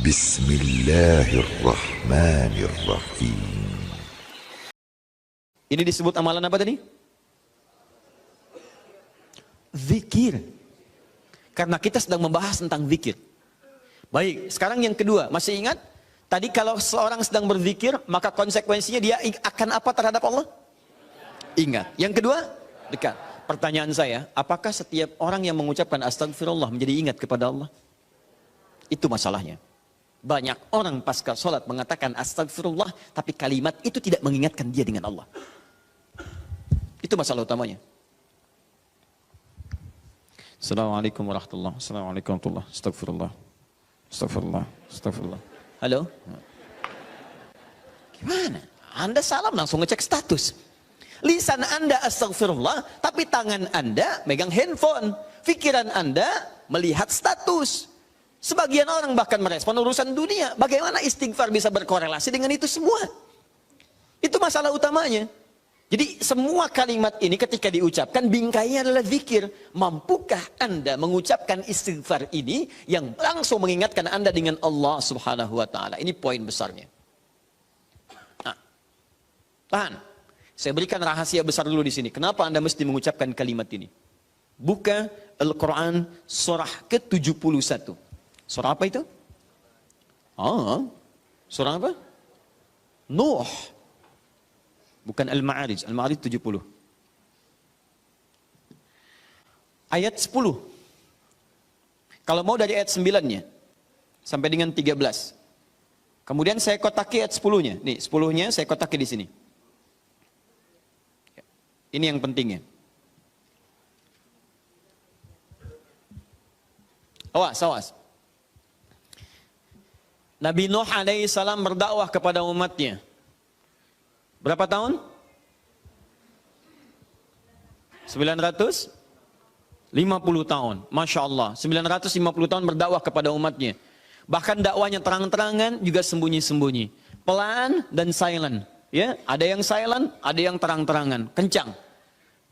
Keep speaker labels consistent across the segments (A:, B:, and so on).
A: Bismillahirrahmanirrahim.
B: Ini disebut amalan apa tadi? Zikir. Karena kita sedang membahas tentang zikir. Baik, sekarang yang kedua, masih ingat? Tadi kalau seorang sedang berzikir, maka konsekuensinya dia akan apa terhadap Allah? Ingat. Yang kedua, dekat. Pertanyaan saya, apakah setiap orang yang mengucapkan astagfirullah menjadi ingat kepada Allah? Itu masalahnya. Banyak orang pasca sholat mengatakan astagfirullah, tapi kalimat itu tidak mengingatkan dia dengan Allah. Itu masalah utamanya. Assalamualaikum warahmatullahi wabarakatuh. Assalamualaikum warahmatullahi wabarakatuh. Astagfirullah. Astagfirullah. Astagfirullah. Halo? Gimana? Anda salam langsung ngecek status. Lisan Anda astagfirullah, tapi tangan Anda megang handphone. Pikiran Anda melihat status. Sebagian orang bahkan merespon urusan dunia. Bagaimana istighfar bisa berkorelasi dengan itu semua? Itu masalah utamanya. Jadi semua kalimat ini ketika diucapkan bingkainya adalah zikir. Mampukah Anda mengucapkan istighfar ini yang langsung mengingatkan Anda dengan Allah Subhanahu wa taala? Ini poin besarnya. Nah, tahan. Saya berikan rahasia besar dulu di sini. Kenapa Anda mesti mengucapkan kalimat ini? Buka Al-Quran surah ke-71. Surah apa itu? Surah apa? Nuh. Bukan Al-Ma'arij. Al-Ma'arij 70. Ayat 10. Kalau mau dari ayat 9-nya. Sampai dengan 13. Kemudian saya kotaki ayat 10-nya. Nih, 10-nya saya kotaki di sini. Ini yang pentingnya. Awas, awas. Nabi Nuh alaihi salam berdakwah kepada umatnya. Berapa tahun? 950 tahun. Masya Allah. 950 tahun berdakwah kepada umatnya. Bahkan dakwanya terang-terangan juga sembunyi-sembunyi. Pelan dan silent. Ya, ada yang silent, ada yang terang-terangan. Kencang.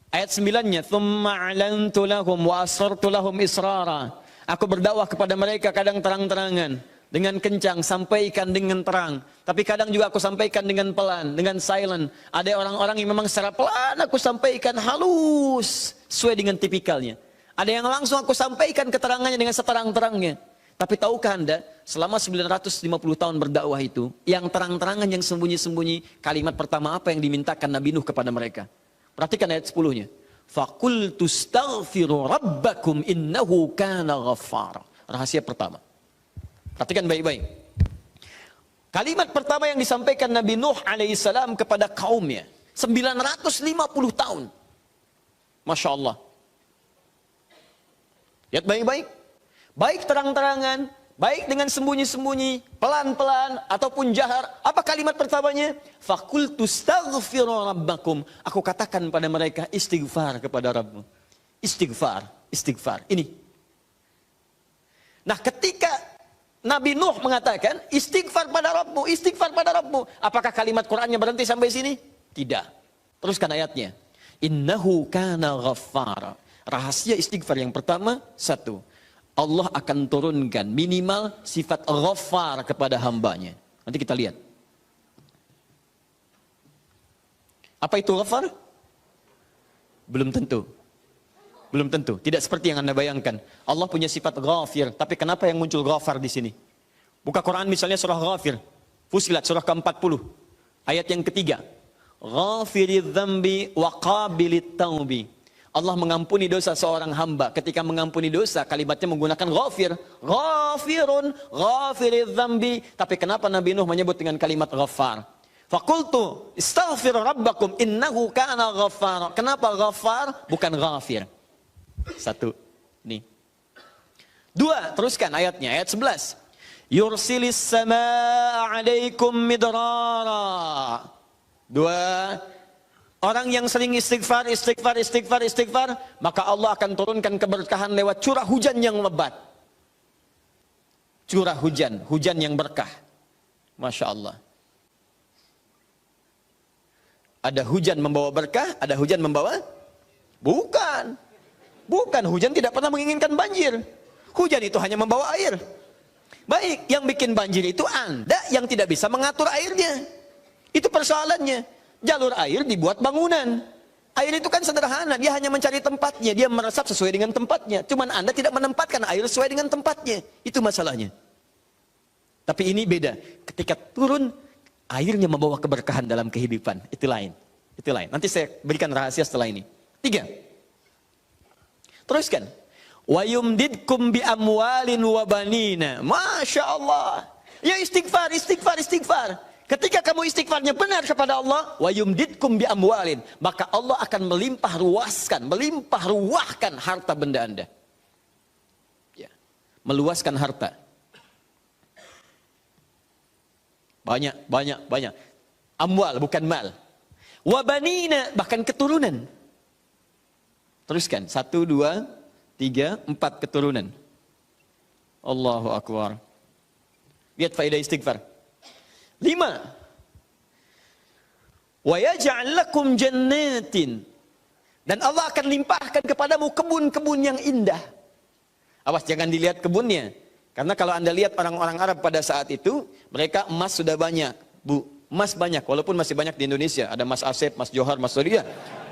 B: Ayat 9-nya. Thumma a'lantu lahum wa asrartu lahum israra. Aku berdakwah kepada mereka kadang terang-terangan. Dengan kencang, sampaikan dengan terang. Tapi kadang juga aku sampaikan dengan pelan, dengan silent. Ada orang-orang yang memang secara pelan aku sampaikan halus. Sesuai dengan tipikalnya. Ada yang langsung aku sampaikan keterangannya dengan seterang-terangnya. Tapi tahukah Anda, selama 950 tahun berdakwah itu, yang terang-terangan, yang sembunyi-sembunyi, kalimat pertama apa yang dimintakan Nabi Nuh kepada mereka? Perhatikan ayat 10-nya. Faqultu astaghfiru rabbakum innahu kana ghaffara. Rahasia pertama. Perhatikan baik-baik. Kalimat pertama yang disampaikan Nabi Nuh alaihissalam kepada kaumnya. 950 tahun. Masya Allah. Lihat baik-baik. Baik terang-terangan, baik dengan sembunyi-sembunyi, pelan-pelan, ataupun jahar. Apa kalimat pertamanya? Fakultu astaghfiru rabbakum. Aku katakan pada mereka, istighfar kepada Rabbmu. Istighfar, istighfar. Ini. Nah ketika Nabi Nuh mengatakan, istighfar pada Rabbmu, istighfar pada Rabbmu. Apakah kalimat Qur'annya berhenti sampai sini? Tidak. Teruskan ayatnya. Innahu kana ghaffara. Rahasia istighfar yang pertama, satu. Allah akan turunkan minimal sifat ghaffar kepada hambanya. Nanti kita lihat. Apa itu ghaffar? Belum tentu. Belum tentu. Tidak seperti yang Anda bayangkan. Allah punya sifat ghafir. Tapi kenapa yang muncul ghafar di sini? Buka Quran misalnya surah Ghafir. Fusilat surah ke-40. Ayat yang ketiga. Ghafiridz dzambi wa qabilit taubi. Allah mengampuni dosa seorang hamba. Ketika mengampuni dosa, kalimatnya menggunakan ghafir. Ghafirun, ghafiridz dzambi. Tapi kenapa Nabi Nuh menyebut dengan kalimat ghafar? Faqultu istaghfir rabbakum innahu kana ghaffara. Kenapa ghafar bukan ghafir? Satu. Nih. Dua, teruskan ayatnya. Ayat 11. Yursilis samaa 'alaikum midrara. Dua. Orang yang sering istighfar, maka Allah akan turunkan keberkahan lewat curah hujan yang lebat. Curah hujan, hujan yang berkah. Masya Allah. Ada hujan membawa berkah, ada hujan membawa? Bukan, hujan tidak pernah menginginkan banjir. Hujan itu hanya membawa air. Baik, yang bikin banjir itu Anda yang tidak bisa mengatur airnya. Itu persoalannya. Jalur air dibuat bangunan. Air itu kan sederhana, dia hanya mencari tempatnya, dia meresap sesuai dengan tempatnya. Cuman Anda tidak menempatkan air sesuai dengan tempatnya. Itu masalahnya. Tapi ini beda. Ketika turun, airnya membawa keberkahan dalam kehidupan. Itu lain. Itu lain. Nanti saya berikan rahasia setelah ini. 3. Teruskan. Wa yumdidkum bi amwalin wa banina. Masya Allah. Ya istighfar, istighfar, istighfar. Ketika kamu istighfarnya benar kepada Allah, wa yumdidkum bi amwalin, maka Allah akan melimpah ruahkan harta benda Anda. Ya. Meluaskan harta. Banyak. Amwal bukan mal. Wa banina, bahkan keturunan. Teruskan. 1, 2, 3, 4 keturunan. Allahu Akbar. Lihat faedah istighfar. 5. Wa yaj'al lakum jannatin. Dan Allah akan limpahkan kepadamu kebun-kebun yang indah. Awas jangan dilihat kebunnya. Karena kalau Anda lihat orang-orang Arab pada saat itu, mereka emas sudah banyak, Bu. Emas banyak, walaupun masih banyak di Indonesia. Ada Mas Asep, Mas Johar, Mas Sodia.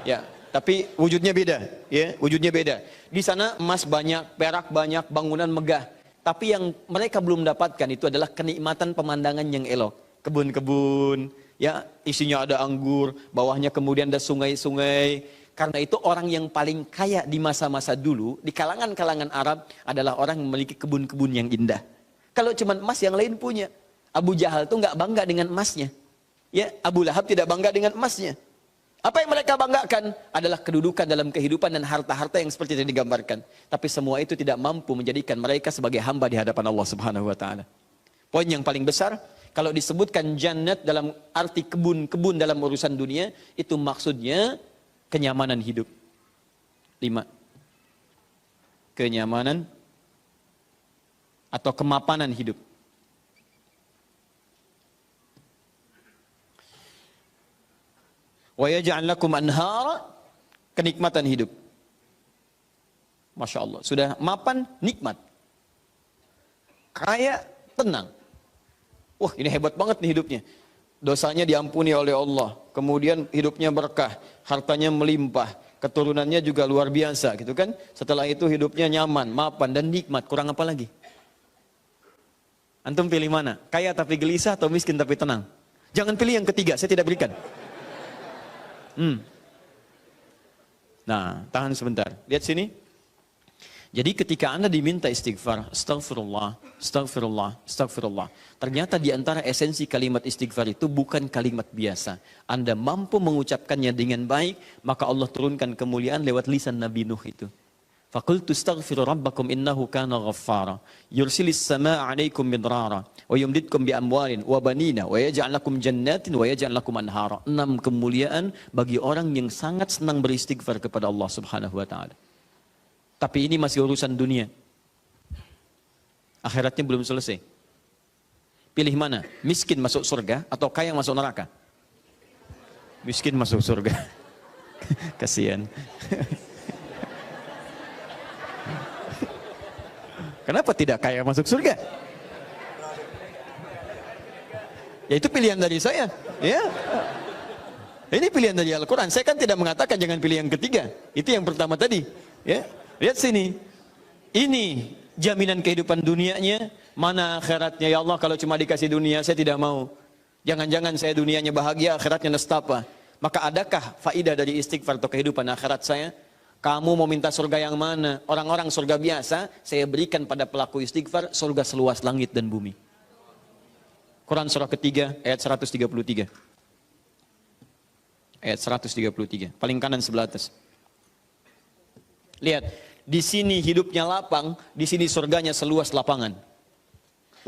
B: Ya, tapi wujudnya beda, ya, wujudnya beda. Di sana emas banyak, perak banyak, bangunan megah. Tapi yang mereka belum dapatkan itu adalah kenikmatan pemandangan yang elok. Kebun-kebun, ya, isinya ada anggur, bawahnya kemudian ada sungai-sungai. Karena itu orang yang paling kaya di masa-masa dulu, di kalangan-kalangan Arab adalah orang yang memiliki kebun-kebun yang indah. Kalau cuma emas yang lain punya. Abu Jahal tuh nggak bangga dengan emasnya. Ya, Abu Lahab tidak bangga dengan emasnya. Apa yang mereka banggakan adalah kedudukan dalam kehidupan dan harta-harta yang seperti yang digambarkan. Tapi semua itu tidak mampu menjadikan mereka sebagai hamba di hadapan Allah Subhanahu wa taala. Poin yang paling besar, kalau disebutkan jannat dalam arti kebun-kebun dalam urusan dunia, itu maksudnya kenyamanan hidup. 5. Kenyamanan atau kemapanan hidup. Wa yaj'al lakum anhara, kenikmatan hidup. Masya Allah, sudah mapan, nikmat. Kaya, tenang. Wah, ini hebat banget nih hidupnya. Dosanya diampuni oleh Allah, kemudian hidupnya berkah, hartanya melimpah, keturunannya juga luar biasa gitu kan. Setelah itu hidupnya nyaman, mapan dan nikmat, kurang apa lagi? Antum pilih mana? Kaya tapi gelisah atau miskin tapi tenang? Jangan pilih yang ketiga, saya tidak berikan. Nah, tahan sebentar, lihat sini. Jadi ketika Anda diminta istighfar, astagfirullah, astagfirullah, astagfirullah. Ternyata di antara esensi kalimat istighfar itu bukan kalimat biasa. Anda mampu mengucapkannya dengan baik, maka Allah turunkan kemuliaan lewat lisan Nabi Nuh itu. Faqultu astaghfiru rabbakum innahu kana ghaffara. Yursilis samaa 'alaikum midrara wa yumdidkum bi amwalin wa banina wa yaj'al lakum jannatin wa yaj'al lakum anhara. 6 kemuliaan bagi orang yang sangat senang beristighfar kepada Allah Subhanahu wa taala. Tapi ini masih urusan dunia. Akhiratnya belum selesai. Pilih mana? Miskin masuk surga atau kaya masuk neraka? Miskin masuk surga. Kasihan. Kenapa tidak kaya masuk surga? Ya itu pilihan dari saya. Ya. Ini pilihan dari Al-Quran. Saya kan tidak mengatakan jangan pilih yang ketiga. Itu yang pertama tadi. Ya. Lihat sini, ini jaminan kehidupan dunianya, mana akhiratnya. Ya Allah, kalau cuma dikasih dunia, saya tidak mau. Jangan-jangan saya dunianya bahagia, akhiratnya nestapa. Maka adakah faidah dari istighfar atau kehidupan akhirat saya? Kamu mau minta surga yang mana? Orang-orang surga biasa, saya berikan pada pelaku istighfar, surga seluas langit dan bumi. Quran surah ketiga, ayat 133. Ayat 133, paling kanan sebelah atas. Lihat. Di sini hidupnya lapang, di sini surganya seluas lapangan.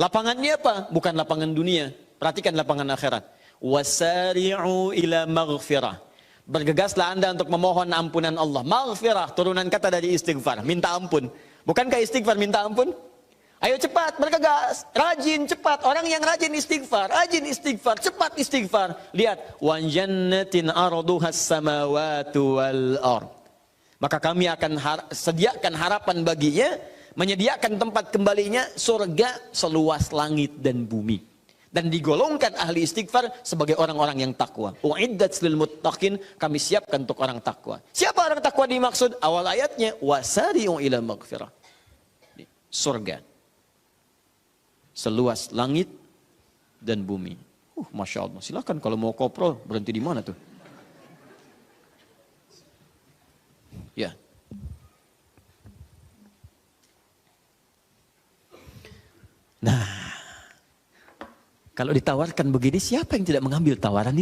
B: Lapangannya apa? Bukan lapangan dunia. Perhatikan lapangan akhirat. Wasari'u ila maghfirah. Bergegaslah Anda untuk memohon ampunan Allah. Maghfirah, turunan kata dari istighfar, minta ampun. Bukankah istighfar minta ampun? Ayo cepat, bergegas, rajin, cepat. Orang yang rajin istighfar, cepat istighfar. Lihat, wa jannatin arduhas samawati wal ard. Maka kami akan sediakan harapan baginya menyediakan tempat kembalinya surga seluas langit dan bumi. Dan digolongkan ahli istighfar sebagai orang-orang yang takwa. Uiddat lil muttaqin, kami siapkan untuk orang takwa. Siapa orang takwa dimaksud? Awal ayatnya, wasari'u ila maghfirah. Surga seluas langit dan bumi. Masya Allah. Silakan kalau mau kopro, berhenti di mana tuh? Ya. Nah, kalau ditawarkan begini, siapa yang tidak mengambil tawaran ini?